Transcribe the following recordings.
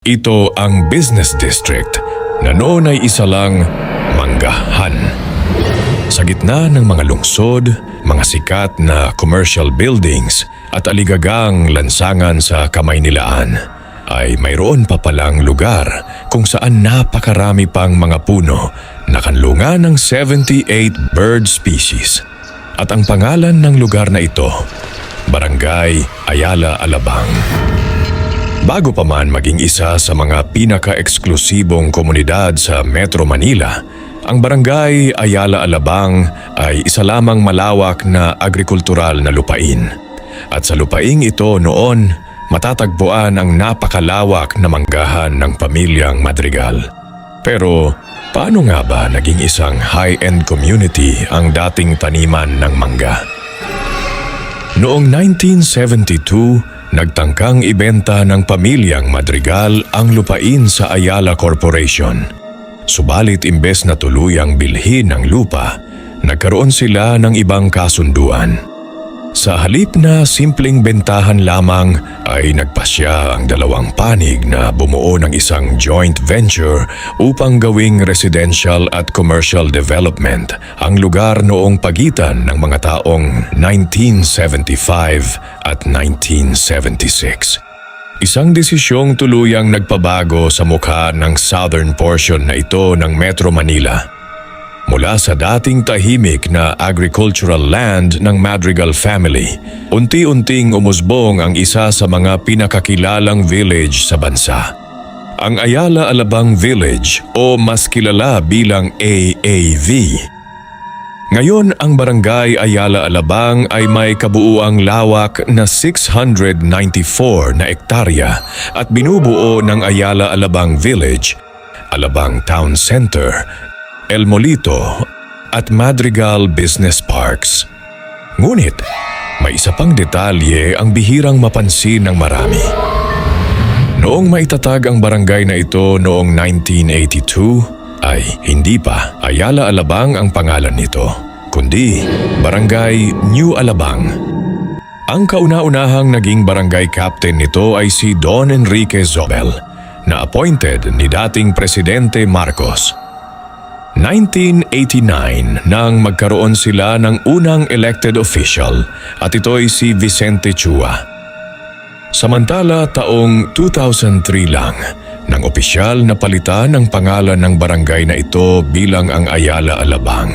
Ito ang business district na noon ay isa lang manggahan. Sa gitna ng mga lungsod, mga sikat na commercial buildings at aligagang lansangan sa Kamaynilaan ay mayroon pa palang lugar kung saan napakarami pang mga puno na kanlungan ng 78 bird species. At ang pangalan ng lugar na ito, Barangay Ayala Alabang. Bago pa man maging isa sa mga pinaka-eksklusibong komunidad sa Metro Manila, ang Barangay Ayala Alabang ay isa lamang malawak na agrikultural na lupain. At sa lupaing ito noon, matatagpuan ang napakalawak na manggahan ng pamilyang Madrigal. Pero paano nga ba naging isang high-end community ang dating taniman ng mangga? Noong 1972, nagtangkang ibenta ng pamilyang Madrigal ang lupain sa Ayala Corporation. Subalit imbes na tuluyang bilhin ang lupa, nagkaroon sila ng ibang kasunduan. Sa halip na simpleng bentahan lamang ay nagpasya ang dalawang panig na bumuo ng isang joint venture upang gawing residential at commercial development ang lugar noong pagitan ng mga taong 1975 at 1976. Isang desisyong tuluyang nagpabago sa mukha ng southern portion na ito ng Metro Manila. Mula sa dating tahimik na agricultural land ng Madrigal family, unti-unting umusbong ang isa sa mga pinakakilalang village sa bansa. Ang Ayala Alabang Village o mas kilala bilang AAV. Ngayon ang Barangay Ayala Alabang ay may kabuuang lawak na 694 na ektarya at binubuo ng Ayala Alabang Village, Alabang Town Center, El Molito at Madrigal Business Parks. Ngunit may isa pang detalye ang bihirang mapansin ng marami. Noong maitatag ang barangay na ito noong 1982 ay hindi pa Ayala Alabang ang pangalan nito, kundi Barangay New Alabang. Ang kauna-unahang naging barangay captain nito ay si Don Enrique Zobel, na appointed ni dating Presidente Marcos. 1989 nang magkaroon sila ng unang elected official at ito'y si Vicente Chua. Samantala taong 2003 lang nang opisyal na palitan ang pangalan ng barangay na ito bilang ang Ayala Alabang.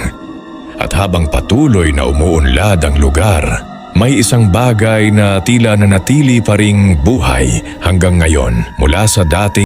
At habang patuloy na umuunlad ang lugar, may isang bagay na tila nanatili pa ring buhay hanggang ngayon mula sa dating